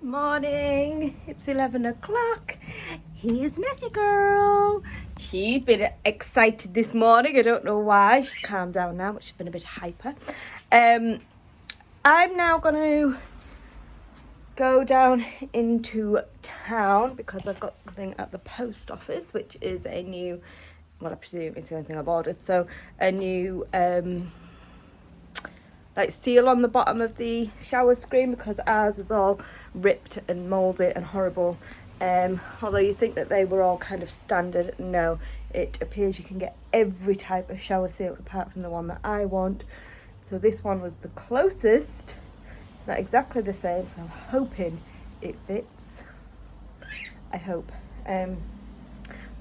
Good morning. It's 11 o'clock. Here's Nessie girl. She's been excited this morning. I don't know why. She's calmed down now, but she's been a bit hyper. I'm now going to go down into town because I've got something at the post office, which is a new, well, I presume it's the only thing I've ordered. So a new like seal on the bottom of the shower screen, because ours is all ripped and mouldy and horrible. Although you think that they were all kind of standard, no, it appears you can get every type of shower seal apart from the one that I want. So this one was the closest. It's not exactly the same, so I'm hoping it fits. I hope.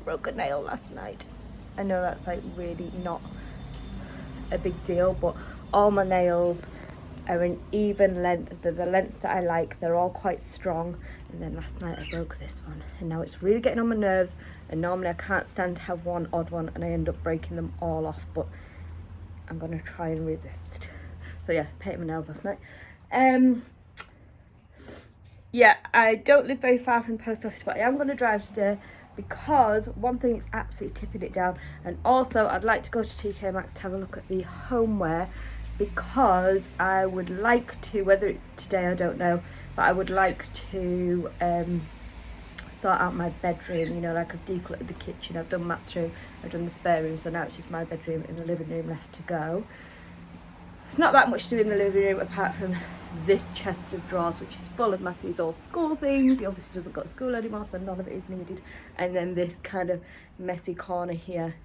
Broke a nail last night. I know that's like really not a big deal, but all my nails are an even length. They're the length that I like. They're all quite strong. And then last night I broke this one, and now it's really getting on my nerves. And normally I can't stand to have one odd one, and I end up breaking them all off. But I'm gonna try and resist. So yeah, painted my nails last night. Yeah, I don't live very far from the post office, but I am gonna drive today, because one thing is absolutely tipping it down, and also I'd like to go to TK Maxx to have a look at the homeware, because I would like to, whether it's today I don't know, but I would like to sort out my bedroom. You know, like I've decluttered the kitchen, I've done Matt's room, I've done the spare room, so now it's just my bedroom and the living room left to go. It's not that much to do in the living room apart from this chest of drawers, which is full of Matthew's old school things. He obviously doesn't go to school anymore, so none of it is needed. And then this kind of messy corner here,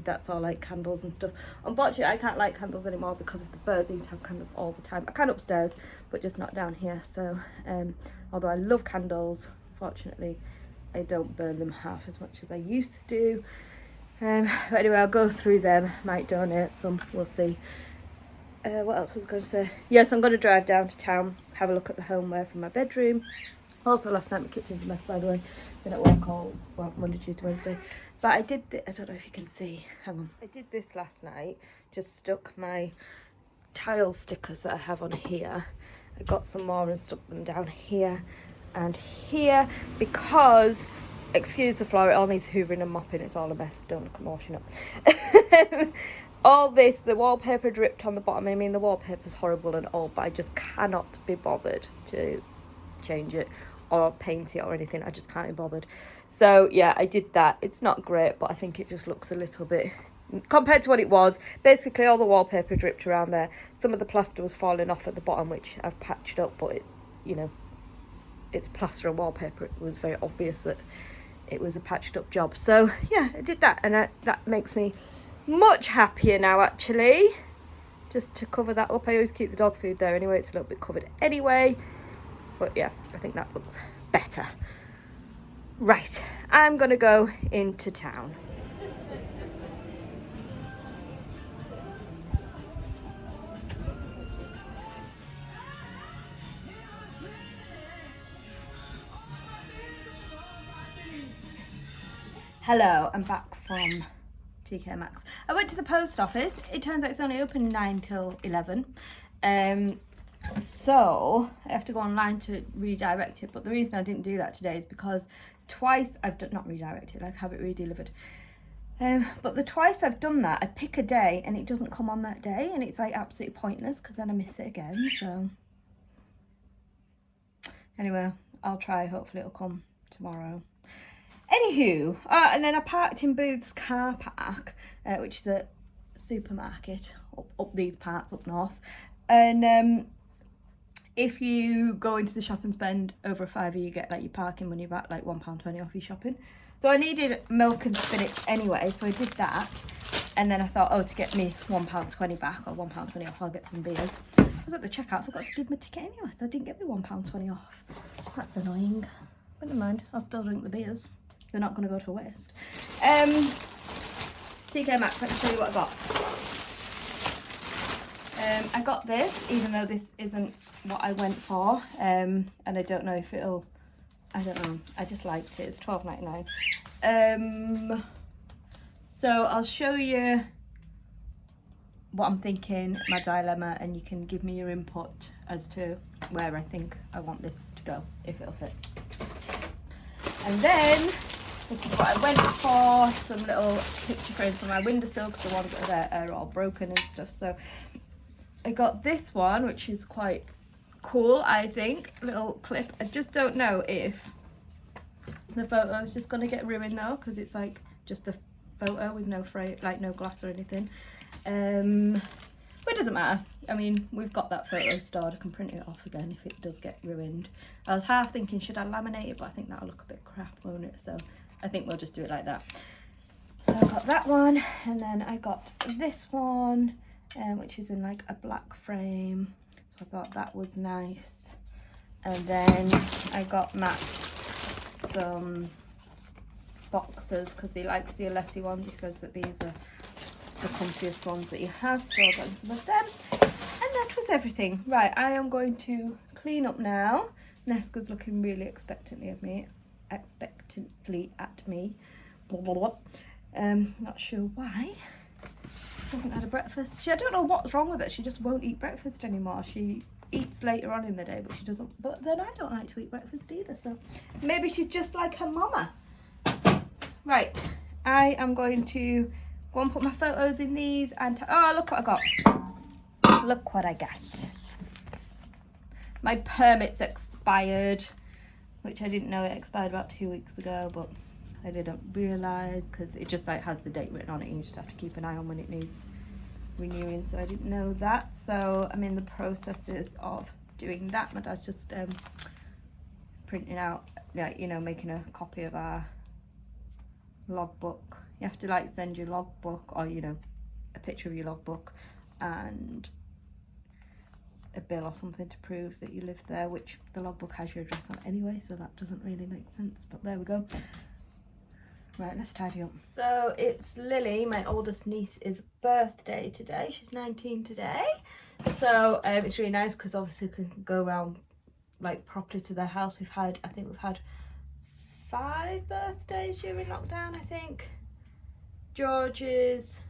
that's all like candles and stuff. Unfortunately, I can't light candles anymore because of the birds. I used to have candles all the time. I can upstairs, but just not down here. So although I love candles, fortunately I don't burn them half as much as I used to do. But anyway, I'll go through them, might donate some, we'll see. What else was I going to say? Yes, I'm going to drive down to town, have a look at the homeware from my bedroom. Also, last night my kitchen's a mess, by the way. Been at work all, well, Monday, Tuesday, Wednesday. But I did, I don't know if you can see, hang on. I did this last night, just stuck my tile stickers that I have on here. I got some more and stuck them down here and here, because, excuse the floor, it all needs hoovering and mopping. It's all a mess, don't look, I'm washing up. All this, the wallpaper dripped on the bottom. I mean, the wallpaper's horrible and all, but I just cannot be bothered to change it or paint it or anything. I just can't be bothered. So yeah, I did that. It's not great, but I think it just looks a little bit, compared to what it was, basically all the wallpaper dripped around there. Some of the plaster was falling off at the bottom, which I've patched up, but it, you know, it's plaster and wallpaper. It was very obvious that it was a patched up job. So yeah, I did that, and that makes me much happier now, actually, just to cover that up. I always keep the dog food there anyway, it's a little bit covered anyway, but yeah, I think that looks better. Right, I'm gonna go into town. Hello, I'm back from TK Maxx. I went to the post office. It turns out it's only open 9 till 11. So I have to go online to redirect it. But the reason I didn't do that today is because twice I've done, not redirect it, like have it redelivered. But the twice I've done that, I pick a day and it doesn't come on that day, and it's like absolutely pointless because then I miss it again. So anyway, I'll try. Hopefully it'll come tomorrow. Anywho, and then I parked in Booth's car park, which is a supermarket up these parts up north. And if you go into the shop and spend over a £5, you get like your parking money back, like £1.20 off your shopping. So I needed milk and spinach anyway, so I did that. And then I thought, oh, to get me £1.20 back, or £1.20 off, I'll get some beers. I was at the checkout, I forgot to give my ticket anyway, so I didn't get me £1.20 off. That's annoying. But never mind, I'll still drink the beers. They're not going to go to waste. TK Maxx, let me show you what I got. I got this, even though this isn't what I went for. And I don't know if it'll, I don't know. I just liked it. It's $12.99. So I'll show you what I'm thinking, my dilemma, and you can give me your input as to where I think I want this to go, if it'll fit. And then this is what I went for, some little picture frames for my windowsill, because the ones that are there are all broken and stuff. So I got this one, which is quite cool, I think, little clip. I just don't know if the photo is just gonna get ruined though, because it's like just a photo with no frame, like no glass or anything. But it doesn't matter. I mean, we've got that photo stored. I can print it off again if it does get ruined. I was half thinking, should I laminate it? But I think that'll look a bit crap, won't it? So I think we'll just do it like that. So I got that one, and then I got this one, which is in like a black frame. So I thought that was nice. And then I got Matt some boxers, because he likes the Alessi ones. He says that these are the comfiest ones that he has, so I got some of them. And that was everything. Right, I am going to clean up now. Neska's looking really expectantly at me. Blah, blah, blah. Not sure why. Hasn't had a breakfast. I don't know what's wrong with her. She just won't eat breakfast anymore. She eats later on in the day, but she doesn't. But then I don't like to eat breakfast either, so maybe she's just like her mama. Right, I am going to go and put my photos in these, and oh, look what I got. Look what I got. My permit's expired, which I didn't know it expired about 2 weeks ago, but I didn't realise, because it just like has the date written on it. You just have to keep an eye on when it needs renewing, so I didn't know that. So I'm in the processes of doing that. My dad's just printing out, like, you know, making a copy of our logbook. You have to like send your logbook, or you know, a picture of your logbook and a bill or something to prove that you live there, which the logbook has your address on anyway, so that doesn't really make sense, but there we go. Right, let's tidy up. So it's Lily, my oldest niece's birthday today. She's 19 today, so it's really nice because obviously we can go around like properly to their house. I think we've had 5 birthdays during lockdown, I think. George's,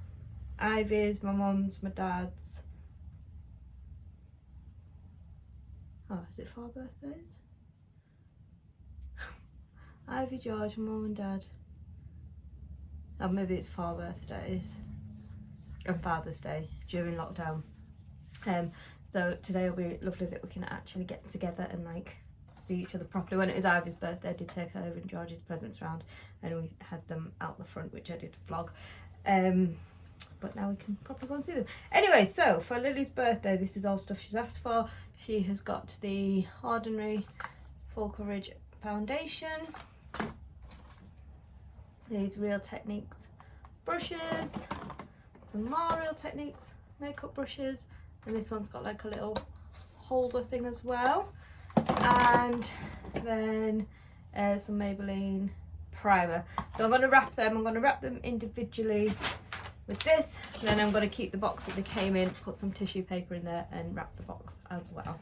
Ivy's, my mum's, my dad's. Oh, is it 4 birthdays? Ivy, George, mum and dad. Oh, maybe it's 4 birthdays. And Father's Day during lockdown. So today will be lovely that we can actually get together and like see each other properly. When it was Ivy's birthday, I did take her over and George's presents round, and we had them out the front, which I did vlog. But now we can properly go and see them. Anyway, so for Lily's birthday, this is all stuff she's asked for. She has got the Ordinary Full Coverage Foundation, these Real Techniques brushes, some more Real Techniques makeup brushes, and this one's got like a little holder thing as well. And then some Maybelline primer. So I'm going to wrap them. I'm going to wrap them individually with this. Then I'm going to keep the box that they came in, put some tissue paper in there, and wrap the box as well.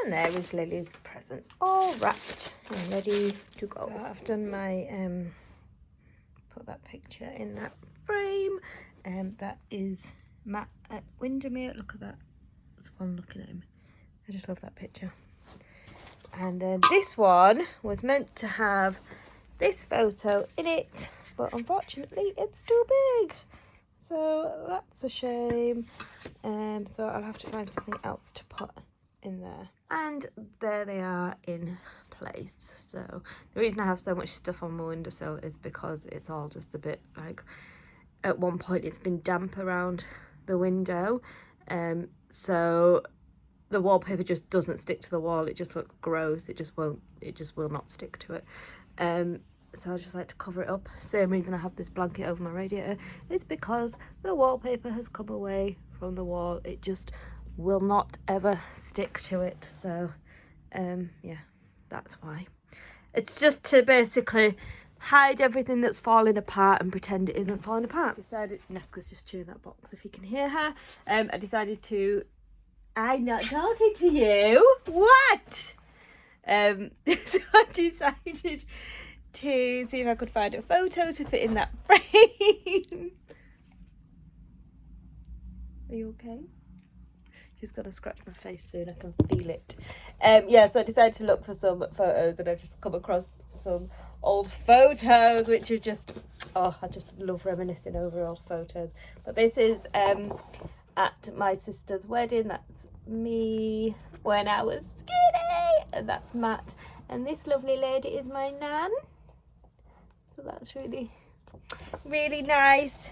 And there is Lily's presents, all wrapped and ready to go. So I've done my put that picture in that frame. That is Matt at Windermere. Look at that. There's one looking at him. I just love that picture. And then this one was meant to have this photo in it, but unfortunately it's too big, so that's a shame. So I'll have to find something else to put in there. And there they are in place. So the reason I have so much stuff on my windowsill is because it's all just a bit like, at one point it's been damp around the window, so the wallpaper just doesn't stick to the wall. It just looks gross. It just will not stick to it. So I just like to cover it up. Same reason I have this blanket over my radiator. It's because the wallpaper has come away from the wall. It just will not ever stick to it. So yeah, that's why. It's just to basically hide everything that's falling apart and pretend it isn't falling apart. Neska's just chewing that box if you can hear her. I decided to, I'm not talking to you. What? So I decided to see if I could find a photo to fit in that frame. Are you okay? She's gonna scratch my face soon, I can feel it. Yeah, so I decided to look for some photos, and I've just come across some old photos, which are just, oh, I just love reminiscing over old photos. But this is at my sister's wedding. That's me when I was skinny, and that's Matt. And this lovely lady is my nan. So that's really, really nice.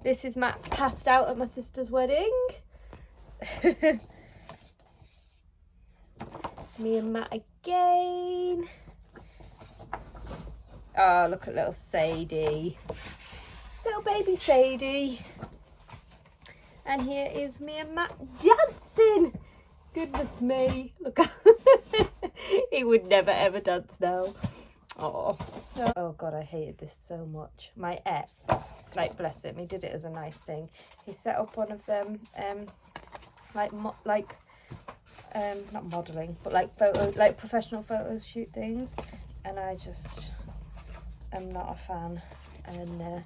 This is Matt passed out at my sister's wedding. Me and Matt again. Oh, look at little Sadie. Little baby Sadie. And here is me and Matt dancing. Goodness me. Look. He would never ever dance now. Oh. Oh God, I hated this so much. My ex, like bless him, he did it as a nice thing. He set up one of them, not modelling, but like professional photo shoot things, and I just am not a fan, and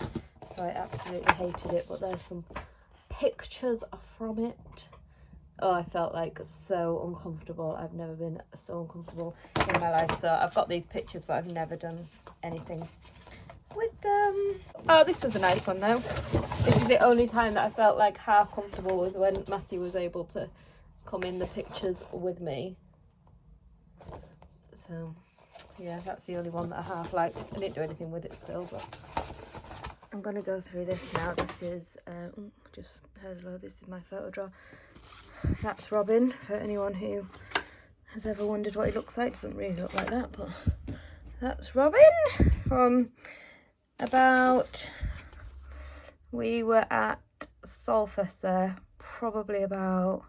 so I absolutely hated it. But there's some pictures from it. Oh, I felt like so uncomfortable. I've never been so uncomfortable in my life. So I've got these pictures, but I've never done anything with them. Oh, this was a nice one though. This is the only time that I felt like half comfortable was when Matthew was able to come in the pictures with me. So yeah, that's the only one that I half liked. I didn't do anything with it still, but I'm gonna go through this now. This is just hello, this is my photo drawer. That's Robin, for anyone who has ever wondered what he looks like. Doesn't really look like that, but that's Robin from about, we were at Solfest there probably about,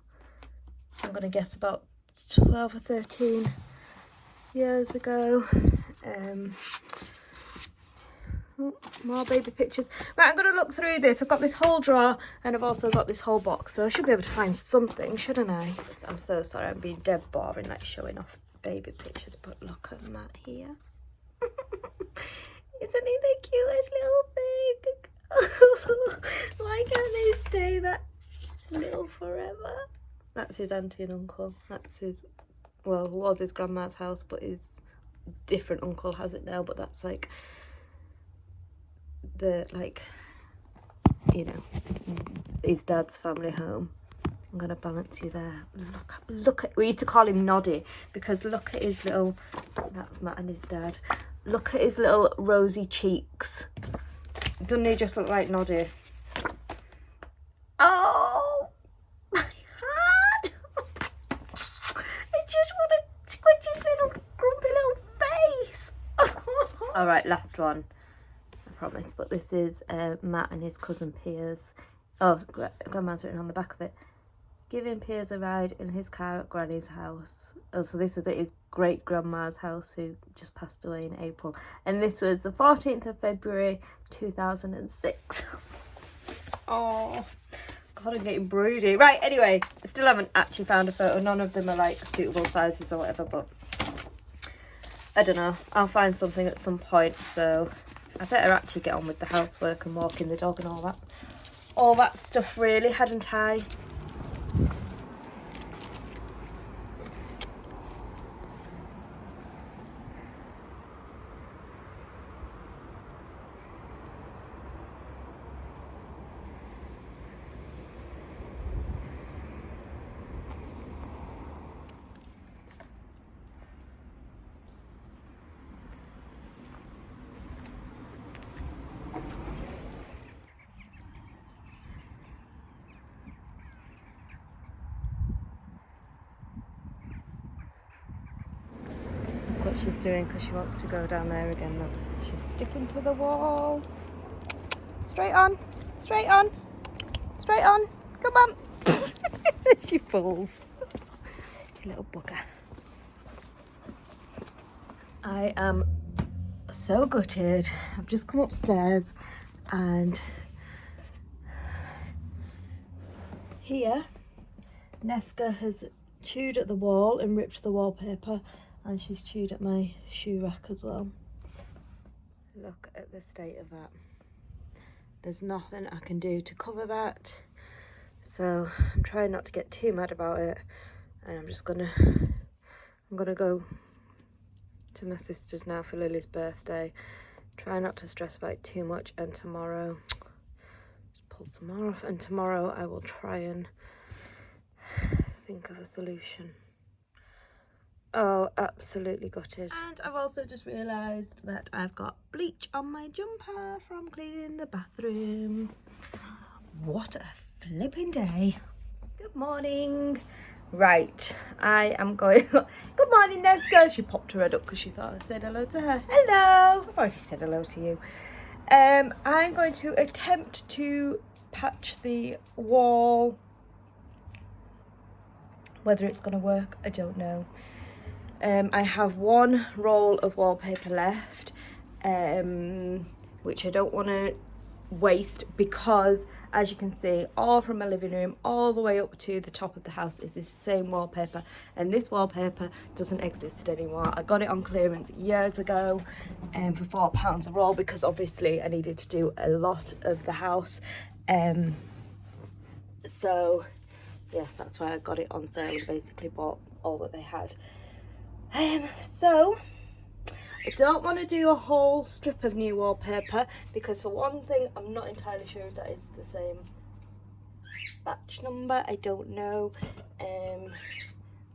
I'm gonna guess about 12 or 13 years ago. More baby pictures. Right, I'm going to look through this. I've got this whole drawer and I've also got this whole box, so I should be able to find something, shouldn't I? I'm so sorry, I'm being dead boring, like showing off baby pictures, but look at Matt here. Isn't he the cutest little thing? Why can't they stay that little forever? That's his auntie and uncle. That's his, well, was his grandma's house, but his different uncle has it now, but that's like the, like, you know, his dad's family home. I'm gonna balance you there. Look at, we used to call him Noddy because look at his little, that's Matt and his dad. Look at his little rosy cheeks. Doesn't he just look like Noddy? Oh, my heart! I just want to squidge his little grumpy little face. All right, last one. Promise, but this is Matt and his cousin Piers. Oh, grandma's written on the back of it. Giving Piers a ride in his car at Granny's house. Oh, so this was at his great grandma's house, who just passed away in April. And this was the 14th of February 2006. Oh, God, I'm getting broody. Right, anyway, I still haven't actually found a photo. None of them are like suitable sizes or whatever, but I don't know. I'll find something at some point, so I better actually get on with the housework and walking the dog and all that stuff, really, hadn't I? What she's doing because she wants to go down there again. Look, she's sticking to the wall. Straight on, straight on, straight on. Come on. She falls. Little bugger. I am so gutted. I've just come upstairs and here Nesca has chewed at the wall and ripped the wallpaper, and she's chewed at my shoe rack as well. Look at the state of that. There's nothing I can do to cover that. So I'm trying not to get too mad about it, and I'm gonna go to my sister's now for Lily's birthday. Try not to stress about it too much, and tomorrow, just pull tomorrow off, and tomorrow I will try and think of a solution. Oh, absolutely gutted. And I've also just realised that I've got bleach on my jumper from cleaning the bathroom. What a flipping day. Good morning. Right, I am going... Good morning, Nesco. She popped her head up because she thought I said hello to her. Hello. I've already said hello to you. I'm going to attempt to patch the wall. Whether it's going to work, I don't know. I have one roll of wallpaper left, which I don't want to waste because, as you can see, all from my living room all the way up to the top of the house is this same wallpaper, and this wallpaper doesn't exist anymore. I got it on clearance years ago for £4 a roll because obviously I needed to do a lot of the house. So yeah, that's why I got it on sale and basically bought all that they had. So I don't want to do a whole strip of new wallpaper because, for one thing, I'm not entirely sure if that is the same batch number. I don't know.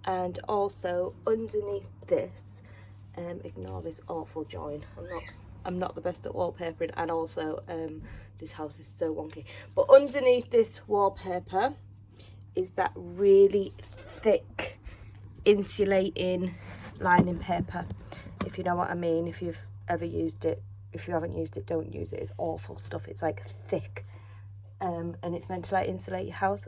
And also underneath this, ignore this awful join. I'm not the best at wallpapering, and also this house is so wonky. But underneath this wallpaper is that really thick insulating lining paper, if you know what I mean. If you've ever used it, if you haven't used it, don't use it. It's awful stuff. It's like thick, and it's meant to like insulate your house.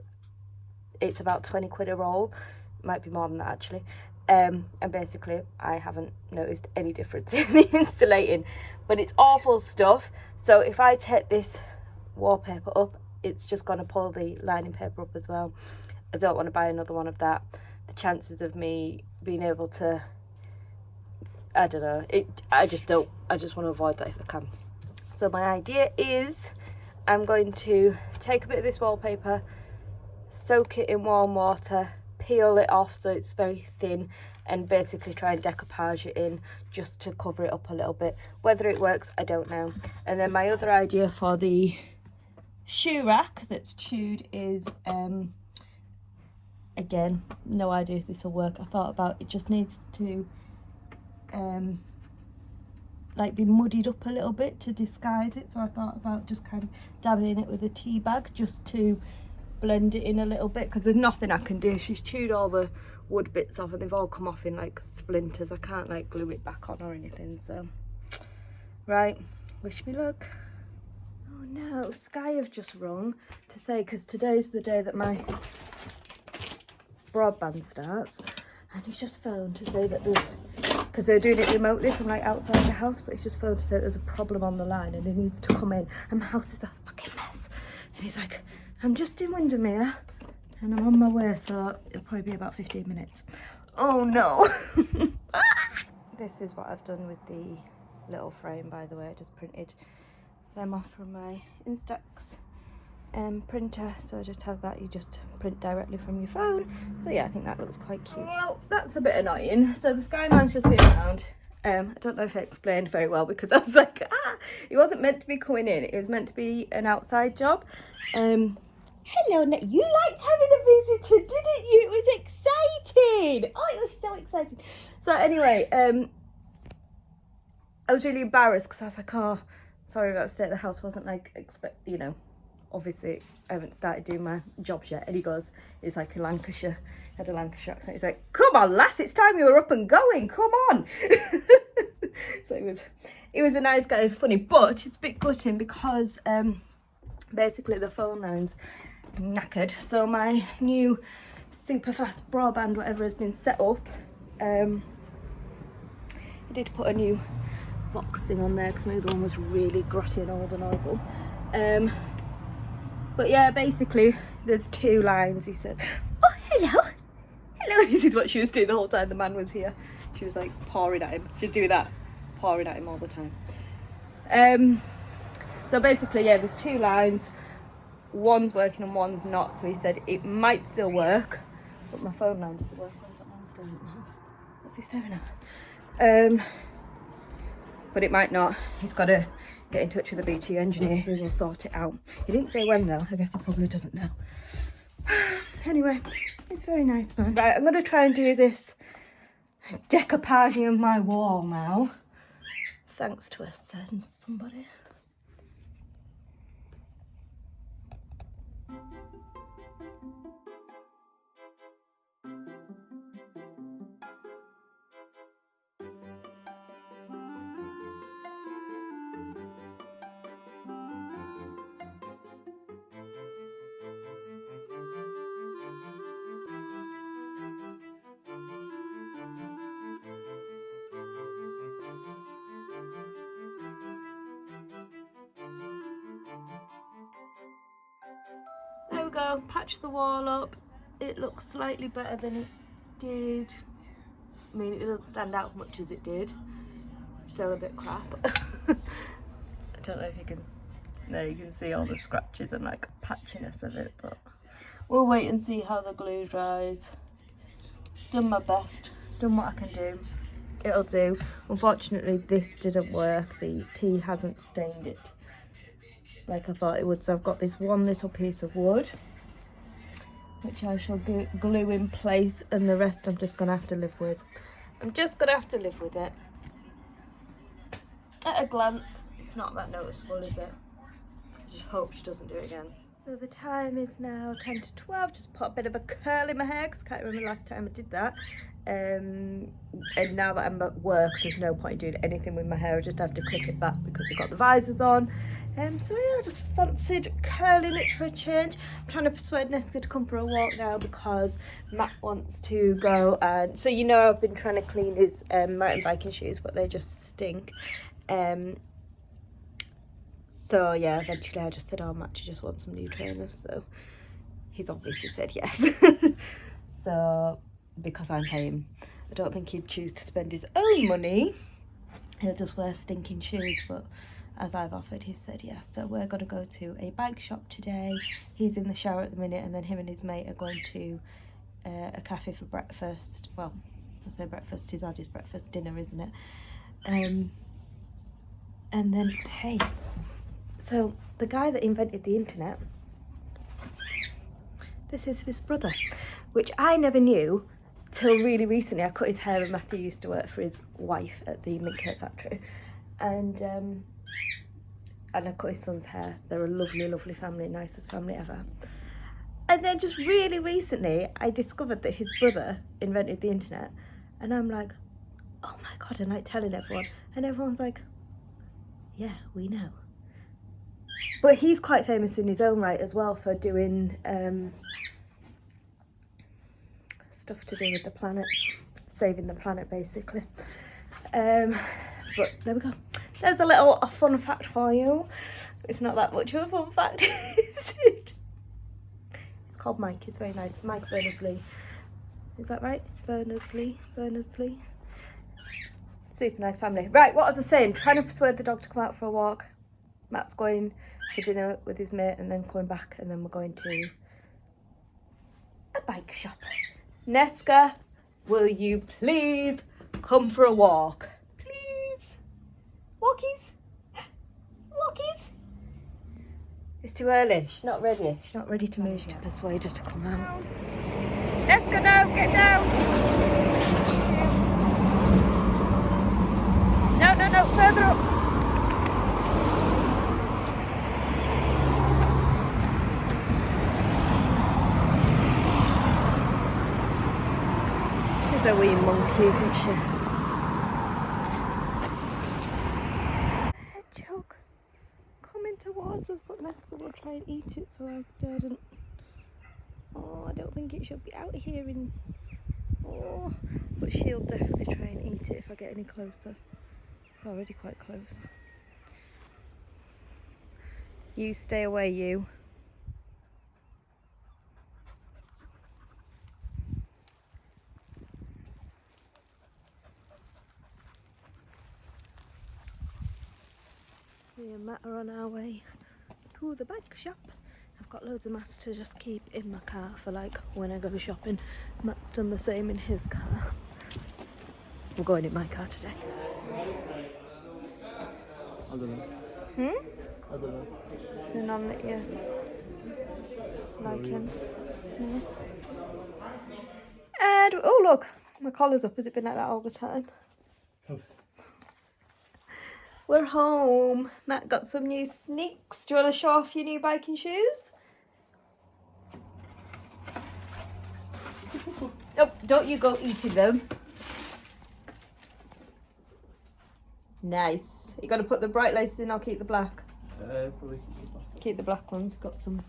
It's about 20 quid a roll, might be more than that actually. And basically I haven't noticed any difference in the insulating, but it's awful stuff. So if I take this wallpaper up, it's just going to pull the lining paper up as well. I don't want to buy another one of that. The chances of me being able to, I don't know, I just want to avoid that if I can. So my idea is I'm going to take a bit of this wallpaper, soak it in warm water, peel it off so it's very thin, and basically try and decoupage it in just to cover it up a little bit. Whether it works, I don't know. And then my other idea for the shoe rack that's chewed is, again, no idea if this will work. I thought about it just needs to like be muddied up a little bit to disguise it. So I thought about just kind of dabbing it with a tea bag just to blend it in a little bit, because there's nothing I can do. She's chewed all the wood bits off and they've all come off in like splinters. I can't like glue it back on or anything. So right, wish me luck. Oh no, Sky have just rung to say, because today's the day that my broadband starts, and he's just phoned to say that there's, because they're doing it remotely from like outside the house, but he's just phoned to say there's a problem on the line and he needs to come in, and my house is a fucking mess. And he's like, I'm just in Windermere and I'm on my way, so it'll probably be about 15 minutes. Oh no. This is what I've done with the little frame, by the way. I just printed them off from my Instax printer, so I just have that. You just print directly from your phone. So yeah, I think that looks quite cute. Well, that's a bit annoying. So the Skyman's just been around. I don't know if I explained very well, because I was like, it wasn't meant to be coming in. It was meant to be an outside job. Hello, Nick. You liked having a visitor, didn't you? It was exciting. Oh, it was so exciting. So anyway, I was really embarrassed because I was like, oh, sorry about the state of the house. Wasn't like you know, obviously I haven't started doing my jobs yet. And he goes, it's like a Lancashire, had a Lancashire accent. He's like, come on, lass, it's time you were up and going. Come on. So it was a nice guy. It was funny, but it's a bit gutting because basically the phone line's knackered. So my new super fast broadband, whatever, has been set up. I did put a new box thing on there because my other one was really grotty and old and horrible. But yeah, basically there's two lines. He said, oh, hello. This is what she was doing the whole time the man was here. She was like pawing at him. She'd do that, pawing at him all the time. So basically, yeah, there's two lines. one's working and one's not, so he said it might still work, but my phone line doesn't work. Where's that man staring at the house? What's he staring at? But it might not. He's got to get in touch with the BT engineer who will sort it out. He didn't say when though. I guess he probably doesn't know. Anyway, it's very nice, man. Right, I'm going to try and do this decoupaging of my wall now. Thanks to a certain somebody. There we go, patch the wall up. It looks slightly better than it did. I mean, it doesn't stand out much as it did. Still a bit crap. I don't know if you can, there you can see all the scratches and like patchiness of it, but we'll wait and see how the glue dries. Done my best, done what I can do. It'll do. Unfortunately, this didn't work. The tea hasn't stained it like I thought it would, so I've got this one little piece of wood which I shall glue in place, and the rest I'm just gonna have to live with. I'm just gonna have to live with it. At a glance, it's not that noticeable, is it? I just hope she doesn't do it again. So the time is now 10 to 12. Just put a bit of a curl in my hair because I can't remember the last time I did that. And now that I'm at work, there's no point in doing anything with my hair. I just have to clip it back because I've got the visors on. So yeah, I just fancied curling it for a change. I'm trying to persuade Neska to come for a walk now because Matt wants to go. And so you know I've been trying to clean his mountain biking shoes, but they just stink. So yeah, eventually I just said, oh, Matt, you just want some new trainers? So he's obviously said yes. So, because I'm paying, I don't think he'd choose to spend his own money. He'll just wear stinking shoes, but as I've offered, he said yes. So we're going to go to a bike shop today. He's in the shower at the minute, and then him and his mate are going to a cafe for breakfast. Well, I say breakfast, he's had his breakfast, dinner, isn't it? And then, hey, so the guy that invented the internet, this is his brother, which I never knew till really recently. I cut his hair and Matthew used to work for his wife at the mint cake factory, and I cut his son's hair. They're a lovely, lovely family, nicest family ever. And then just really recently, I discovered that his brother invented the internet, and I'm like, oh my God, and like telling everyone, and everyone's like, yeah, we know. But he's quite famous in his own right as well for doing stuff to do with the planet, saving the planet basically. But there we go. There's a little fun fact for you. It's not that much of a fun fact, is it? It's called Mike. It's very nice. Mike Berners-Lee. Is that right? Berners-Lee. Super nice family. Right, what was I saying? Trying to persuade the dog to come out for a walk. Matt's going for dinner with his mate and then coming back, and then we're going to a bike shop. Neska, will you please come for a walk? Please? Walkies? Walkies? It's too early. She's not ready. She's not ready to move to persuade her to come out. Neska, no, get down. No, further up. She's a wee monkey, isn't she? Hedgehog coming towards us, but Neska will try and eat it, so I daren't. Oh, I don't think it should be out here in. Oh, but she'll definitely try and eat it if I get any closer. It's already quite close. You stay away, you. Me and Matt are on our way to the bike shop. I've got loads of mats to just keep in my car for like when I go shopping. Matt's done the same in his car. We're going in my car today. I don't know. I don't know. The none that you like him. No. And oh look, my collar's up. Has it been like that all the time? We're home. Matt got some new sneaks. Do you want to show off your new biking shoes? Oh, don't you go eating them. Nice. You got to put the bright laces in. I'll keep the black. Probably Keep the black ones. Got some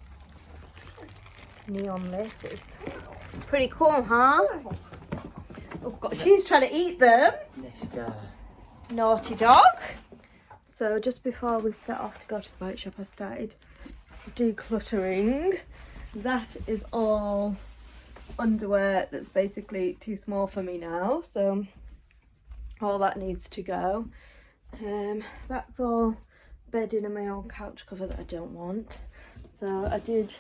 neon laces. Pretty cool, huh? Oh God, she's trying to eat them. Naughty dog. So just before we set off to go to the bike shop, I started decluttering. That is all underwear that's basically too small for me now. So all that needs to go. That's all bedding and my old couch cover that I don't want. So I did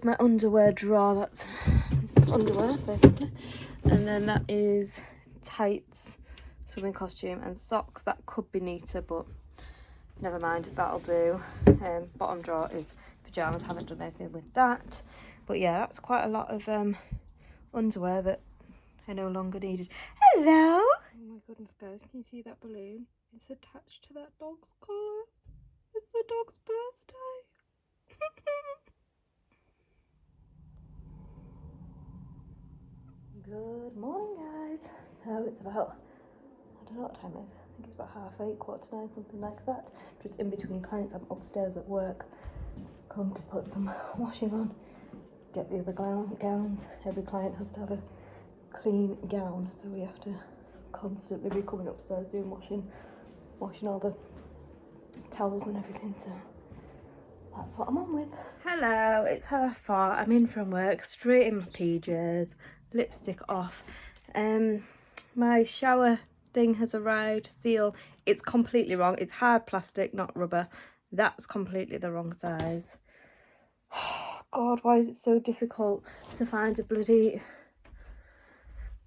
my underwear drawer. That's underwear basically, and then that is tights, swimming costume, and socks. That could be neater, but never mind, that'll do. Bottom drawer is pyjamas. Haven't done anything with that, but yeah, that's quite a lot of underwear that I no longer needed. Hello. Oh my goodness, guys, can you see that balloon? It's attached to that dog's collar. It's the dog's birthday. Good morning, guys. So it's about, I don't know what time it is. I think it's about 8:30, 8:45, something like that. Just in between clients. I'm upstairs at work. Come to put some washing on. Get the other gowns. Every client has to have a clean gown, so we have to constantly be coming upstairs doing washing all the towels and everything. So that's what I'm on with. Hello, it's 4:30. I'm in from work, straight in my PJs, lipstick off. My shower thing has arrived. Seal. It's completely wrong. It's hard plastic, not rubber. That's completely the wrong size. Oh God, why is it so difficult to find a bloody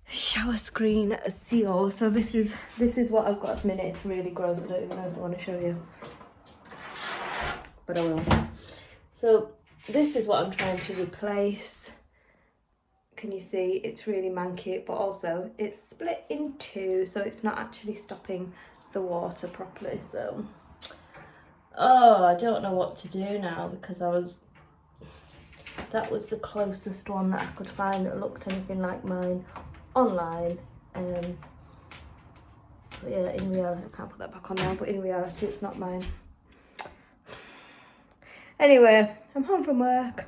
shower screen seal? So this is what I've got at the minute. It's really gross. I don't even know if I want to show you, but I will. So this is what I'm trying to replace. Can you see? It's really manky, but also it's split in two, so it's not actually stopping the water properly. So I don't know what to do now, because that was the closest one that I could find that looked anything like mine online. But yeah, in reality, I can't put that back on now, but in reality it's not mine. Anyway, I'm home from work.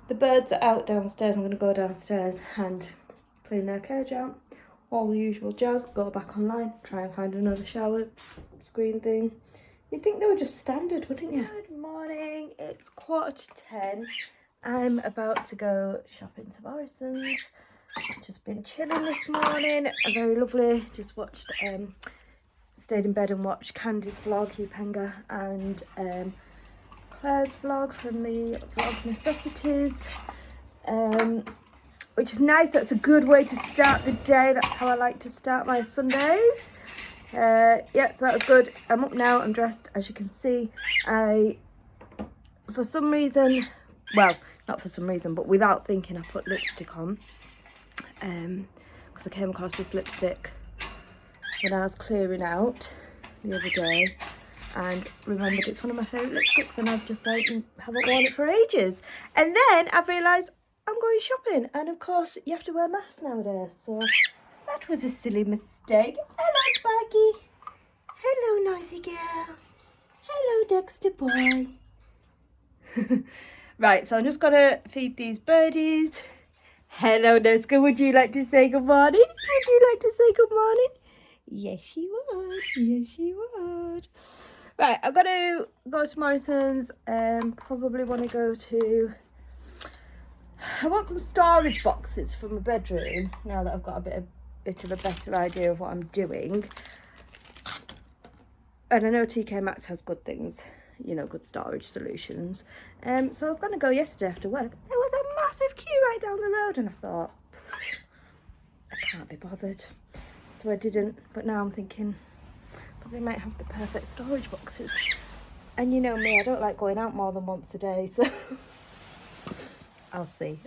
The birds are out downstairs. I'm going to go downstairs and clean their cage out. All the usual jazz. Go back online, try and find another shower screen thing. You'd think they were just standard, wouldn't you? Good morning. It's 9:45. I'm about to go shopping to Morrison's. Just been chilling this morning. Very lovely. Just watched, stayed in bed and watched Candy's vlog, Upenga, and Claire's vlog from the Vlog Necessities, which is nice. That's a good way to start the day. That's how I like to start my Sundays. Yeah, so that was good. I'm up now. I'm dressed, as you can see. For some reason, well, not for some reason, but without thinking, I put lipstick on, because I came across this lipstick when I was clearing out the other day, and remembered it's one of my favourite lipsticks, and I've just like haven't worn it for ages. And then I've realised I'm going shopping, and of course you have to wear masks nowadays, so that was a silly mistake. Hello Sparky. Hello noisy girl. Hello Dexter boy. Right, so I'm just gonna feed these birdies. Hello Nesca, would you like to say good morning? Would you like to say good morning? Yes she would. Yes she would. Right, I've got to go to Morrison's. Probably want to go to... I want some storage boxes for my bedroom, now that I've got a bit of a better idea of what I'm doing. And I know TK Maxx has good things. you know, good storage solutions. So I was going to go yesterday after work. There was a massive queue right down the road, and I thought, I can't be bothered. So I didn't, but now I'm thinking, probably might have the perfect storage boxes. And you know me, I don't like going out more than once a day, so I'll see.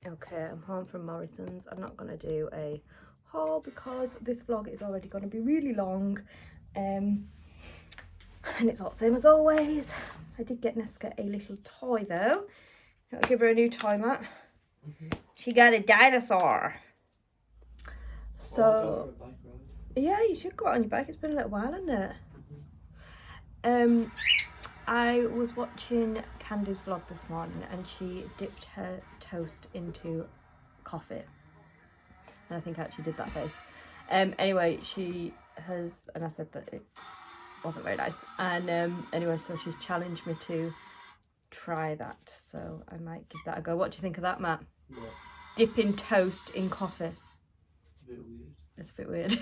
Okay, I'm home from Morrison's. I'm not going to do a haul because this vlog is already going to be really long. And it's all the same as always. I did get Neska a little toy though. I'll give her a new toy, Matt. She got a dinosaur. So, yeah, you should go out on your bike. It's been a little while, hasn't it? I was watching Candy's vlog this morning and she dipped her toast into coffee. And I think I actually did that face. Anyway, she has, and I said that it wasn't very nice. And anyway, so she's challenged me to try that. So I might give that a go. What do you think of that, Matt? What? Dipping toast in coffee. A bit weird. It's a bit weird.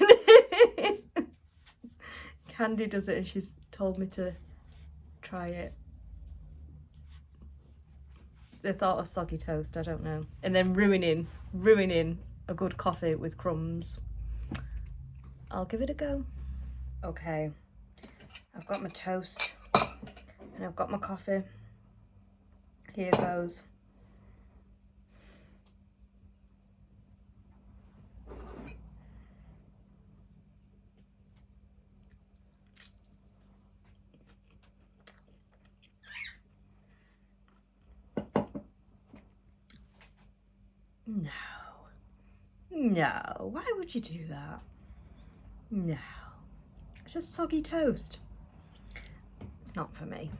Candy does it and she's told me to try it. The thought of soggy toast, I don't know. And then ruining a good coffee with crumbs. I'll give it a go. Okay, I've got my toast and I've got my coffee. Here goes. No, why would you do that? No, it's just soggy toast. It's not for me.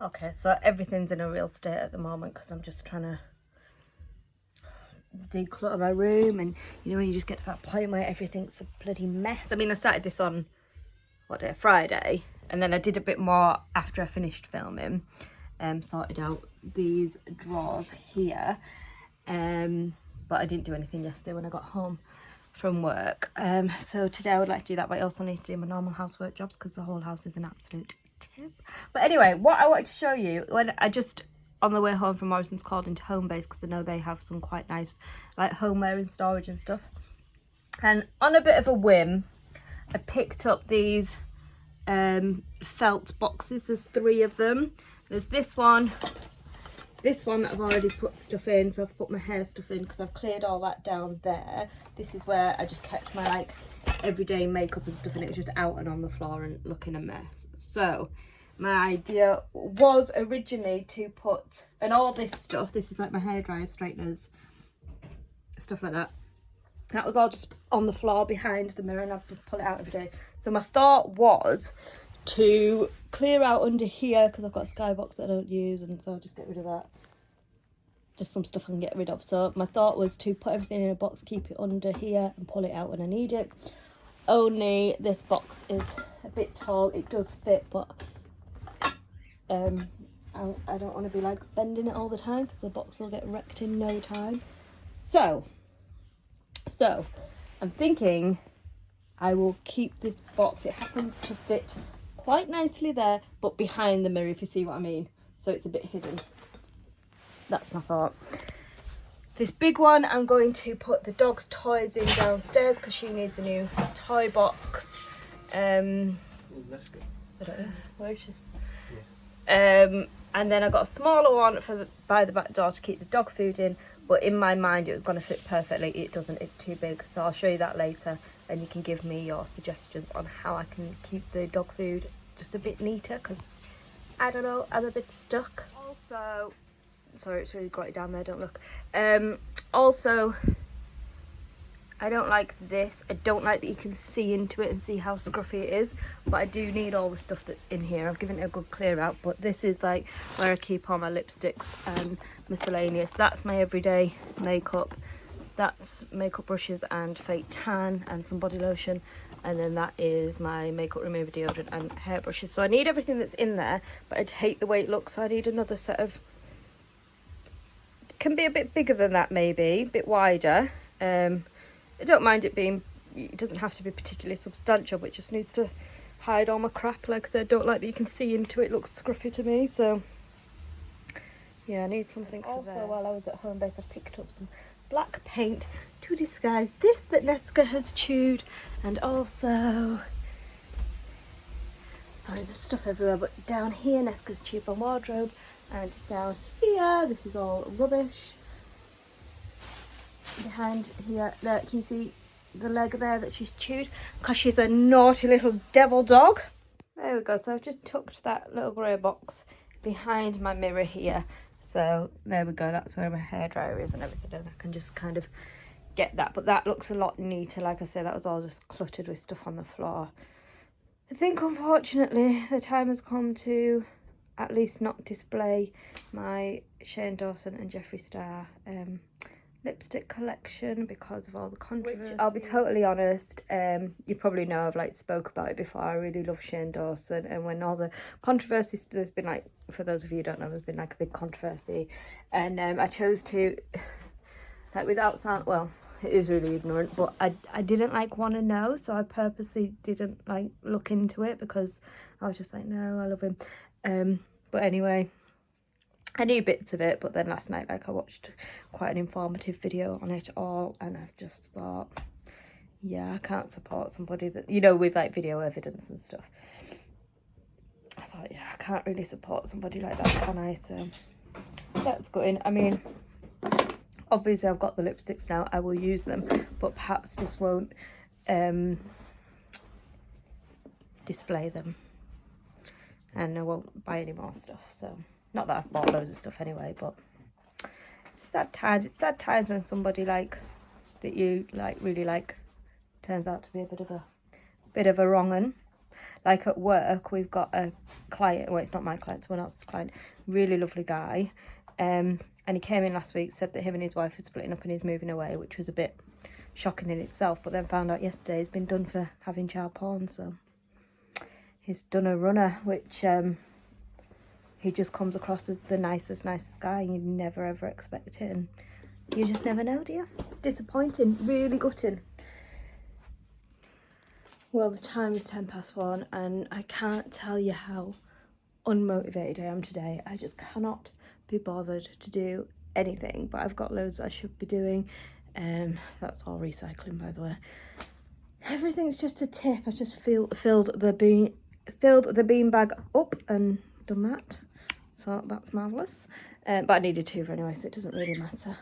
Okay, so everything's in a real state at the moment because I'm just trying to declutter my room, and you know when you just get to that point where everything's a bloody mess. I mean, I started this on, what day, Friday, and then I did a bit more after I finished filming. Sorted out these drawers here. But I didn't do anything yesterday when I got home from work. So today I would like to do that, but I also need to do my normal housework jobs because the whole house is an absolute tip. But anyway, what I wanted to show you, when I just, on the way home from Morrison's, called into Homebase because I know they have some quite nice like homeware and storage and stuff. And on a bit of a whim, I picked up these felt boxes. There's 3 of them. There's this one that I've already put stuff in, so I've put my hair stuff in because I've cleared all that down there. This is where I just kept my like everyday makeup and stuff, and it was just out and on the floor and looking a mess. So my idea was originally to put, and all this stuff, this is like my hairdryer, straighteners, stuff like that. That was all just on the floor behind the mirror, and I'd pull it out every day. So my thought was to clear out under here because I've got a skybox that I don't use, and so I'll just get rid of that. Just some stuff I can get rid of. So my thought was to put everything in a box, keep it under here and pull it out when I need it. Only this box is a bit tall. It does fit, but I don't want to be like bending it all the time because the box will get wrecked in no time. So I'm thinking I will keep this box. It happens to fit quite nicely there, but behind the mirror, if you see what I mean. So it's a bit hidden. That's my thought. This big one, I'm going to put the dog's toys in downstairs because she needs a new toy box. I don't know, where is she? Yeah. And then I got a smaller one for by the back door to keep the dog food in, but in my mind it was going to fit perfectly. It doesn't, it's too big, so I'll show you that later, and you can give me your suggestions on how I can keep the dog food just a bit neater, because I don't know, I'm a bit stuck. Also, sorry, it's really grotty down there, don't look. Also, I don't like this. I don't like that you can see into it and see how scruffy it is, but I do need all the stuff that's in here. I've given it a good clear out, but this is like where I keep all my lipsticks and miscellaneous. That's my everyday makeup. That's makeup brushes and fake tan and some body lotion, and then that is my makeup remover, deodorant and hair brushes. So I need everything that's in there, but I'd hate the way it looks, so I need another set of, can be a bit bigger than that, maybe a bit wider. I don't mind it being, it doesn't have to be particularly substantial, but it just needs to hide all my crap. Like I said, don't like that you can see into it. Looks scruffy to me, so yeah, I need something for Also, there. while I was at home base, I picked up some black paint to disguise this that Neska has chewed, and also, sorry, there's stuff everywhere, but down here Neska's chewed my wardrobe, and down here this is all rubbish. Behind here, look, can you see the leg there that she's chewed? Because she's a naughty little devil dog. There we go. So I've just tucked that little grey box behind my mirror here. So there we go. That's where my hairdryer is and everything. And I can just kind of get that. But that looks a lot neater. Like I said, that was all just cluttered with stuff on the floor. I think, unfortunately, the time has come to at least not display my Shane Dawson and Jeffree Star lipstick collection because of all the controversy. I'll be totally honest, you probably know I've like spoke about it before. I really love Shane Dawson, and when all the controversy, there's been like, for those of you who don't know, there's been like a big controversy, and I chose to, like, without sound, well, it is really ignorant, but I didn't like want to know, so I purposely didn't like look into it because I was just like, no, I love him. But anyway, I knew bits of it, but then last night, like, I watched quite an informative video on it all, and I've just thought, yeah, I can't support somebody that, you know, with like video evidence and stuff. I thought, yeah, I can't really support somebody like that, can I? So that's good. I mean, obviously I've got the lipsticks now, I will use them, but perhaps just won't display them, and I won't buy any more stuff. So not that I've bought loads of stuff anyway, but sad times. It's sad times when somebody like that you like really like turns out to be a bit of a wrong un. Like at work, we've got a client. Well, it's not my client, someone else's client. Really lovely guy. And he came in last week, said that him and his wife are splitting up and he's moving away, which was a bit shocking in itself. But then found out yesterday he's been done for having child porn. So he's done a runner, which he just comes across as the nicest guy. You never ever expect it, and you just never know, do you? Disappointing, really gutting. Well, the time is 1:10, and I can't tell you how unmotivated I am today. I just cannot be bothered to do anything, but I've got loads I should be doing. That's all recycling, by the way. Everything's just a tip. I just filled the bean bag up and done that. So that's marvellous. But I needed two anyway, so it doesn't really matter.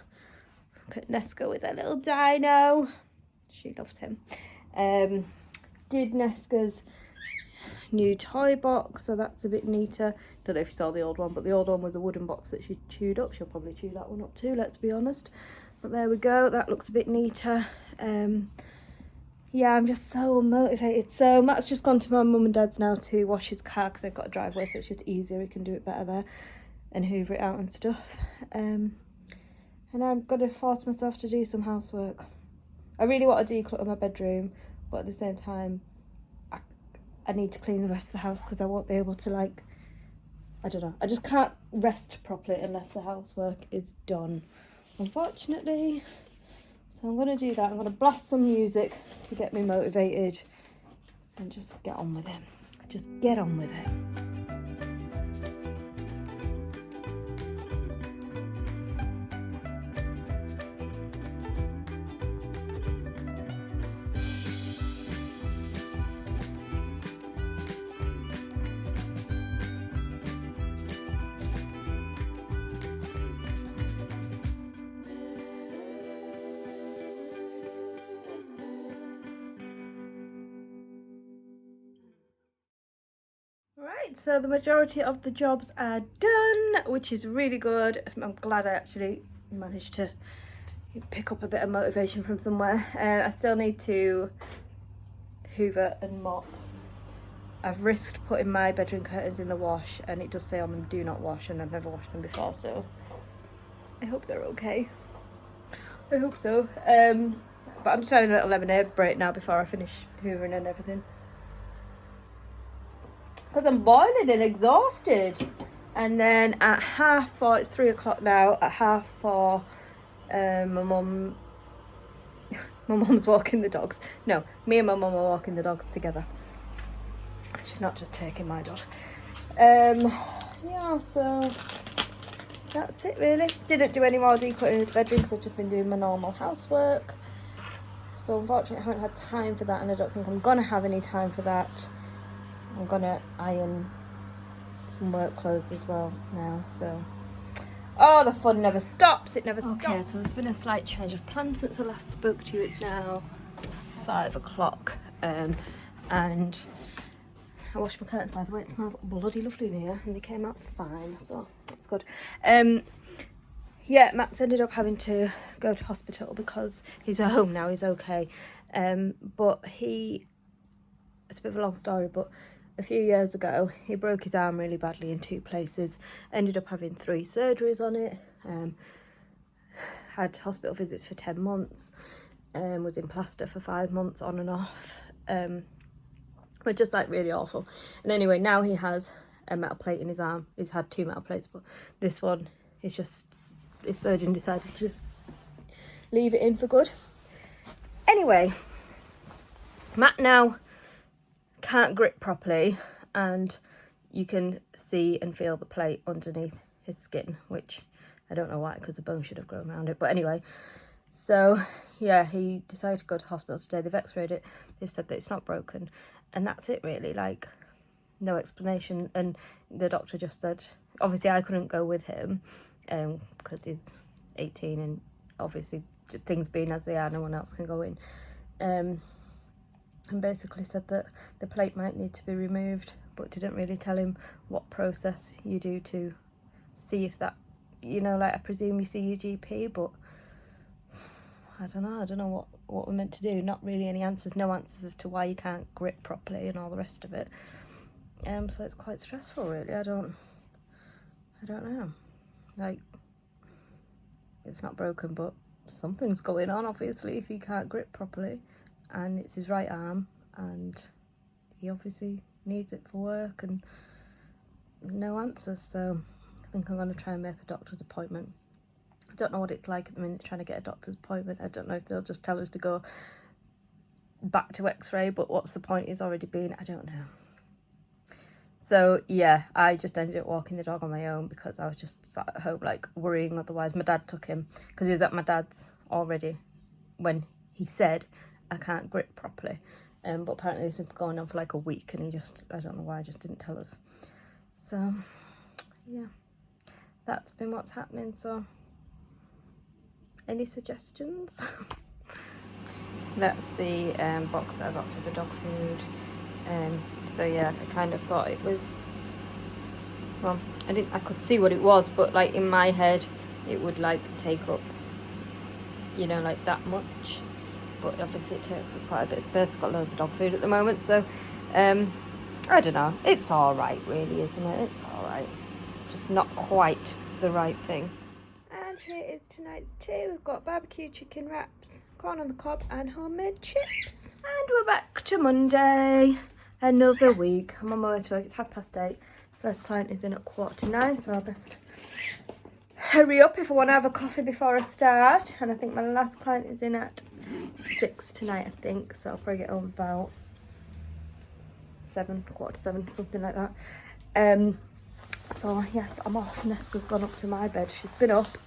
Look at Neska with her little dino. She loves him. Did Neska's new toy box, so that's a bit neater. Don't know if you saw the old one, but the old one was a wooden box that she chewed up. She'll probably chew that one up too, let's be honest. But there we go, that looks a bit neater. Yeah, I'm just so unmotivated. So Matt's just gone to my mum and dad's now to wash his car because they've got a driveway, so it's just easier. He can do it better there and hoover it out and stuff. And I'm gonna force myself to do some housework. I really want to declutter my bedroom, but at the same time, I need to clean the rest of the house because I won't be able to, like, I don't know. I just can't rest properly unless the housework is done, unfortunately. So I'm going to do that. I'm going to blast some music to get me motivated and just get on with it. Just get on with it. Right, so the majority of the jobs are done, which is really good. I'm glad I actually managed to pick up a bit of motivation from somewhere. I still need to hoover and mop. I've risked putting my bedroom curtains in the wash, and it does say on them do not wash, and I've never washed them before, so I hope they're okay. I hope so. But I'm just having a little lemonade break now before I finish hoovering and everything. Because I'm boiling and exhausted. And then at 4:30, it's 3 o'clock now, at 4:30, my mum's walking the dogs. No, me and my mum are walking the dogs together. not just taking my dog. Yeah, so that's it really. Didn't do any more decluttering in the bedroom because I've just been doing my normal housework. So unfortunately I haven't had time for that, and I don't think I'm gonna have any time for that. I'm gonna iron some work clothes as well now, so oh, the fun never stops. It never stops. Okay, so there's been a slight change of plan since I last spoke to you. It's now 5 o'clock, and I washed my curtains, by the way. It smells bloody lovely in here, and they came out fine, so that's good. Yeah, Max ended up having to go to hospital because he's at home now. He's okay, but it's a bit of a long story, but a few years ago he broke his arm really badly in 2 places, ended up having 3 surgeries on it, had hospital visits for 10 months, was in plaster for 5 months on and off, but just like really awful. And anyway, now he has a metal plate in his arm. He's had 2 metal plates, but this one is just, his surgeon decided to just leave it in for good. Anyway, Matt now can't grip properly, and you can see and feel the plate underneath his skin, which I don't know why, because the bone should have grown around it, but anyway. So yeah, he decided to go to hospital today. They've x-rayed it, they've said that it's not broken, and that's it really. Like, no explanation. And the doctor just said, obviously I couldn't go with him because he's 18, and obviously things being as they are, no one else can go in, and basically said that the plate might need to be removed, but didn't really tell him what process you do to see if that, you know, like I presume you see your GP, but I don't know what we're meant to do. Not really any answers, no answers as to why you can't grip properly and all the rest of it. So it's quite stressful really. I don't know. Like, it's not broken, but something's going on obviously if he can't grip properly, and it's his right arm, and he obviously needs it for work, and no answers. So I think I'm going to try and make a doctor's appointment. I don't know what it's like at the minute trying to get a doctor's appointment. I don't know if they'll just tell us to go back to x-ray, but what's the point? He's already been, I don't know. So yeah, I just ended up walking the dog on my own because I was just sat at home like worrying. Otherwise my dad took him because he was at my dad's already when he said I can't grip properly, but apparently this has been going on for like a week, and he just, I don't know why, just didn't tell us. So yeah, that's been what's happening. So any suggestions? That's the box that I got for the dog food. So yeah, I kind of thought it was, well, I could see what it was, but like in my head it would like take up, you know, like that much, but obviously it takes up quite a bit of space. We've got loads of dog food at the moment, so I don't know, it's all right really, isn't it? It's all right, just not quite the right thing. And here is tonight's tea. We've got barbecue chicken wraps, corn on the cob, and homemade chips. And we're back to Monday. Another week. I'm on my way to work. It's 8:30. First client is in at 8:45, so I best hurry up if I want to have a coffee before I start. And I think my last client is in at 6 tonight, I think. So I'll probably get home about 7, 7:15, something like that. So yes, I'm off. Neska's gone up to my bed. She's been up.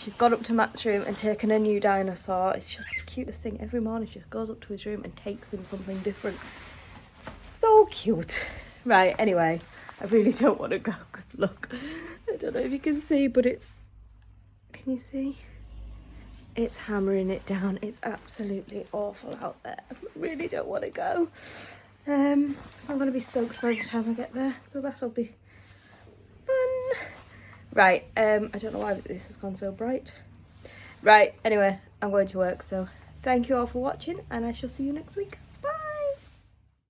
She's gone up to Matt's room and taken a new dinosaur. It's just the cutest thing. Every morning she just goes up to his room and takes him something different. So cute. Right, anyway, I really don't want to go because look, I don't know if you can see, but it's, can you see? It's hammering it down. It's absolutely awful out there. I really don't want to go. So I'm going to be soaked by the time I get there, so that'll be fun. Right, I don't know why this has gone so bright. Right, anyway, I'm going to work, so thank you all for watching, and I shall see you next week.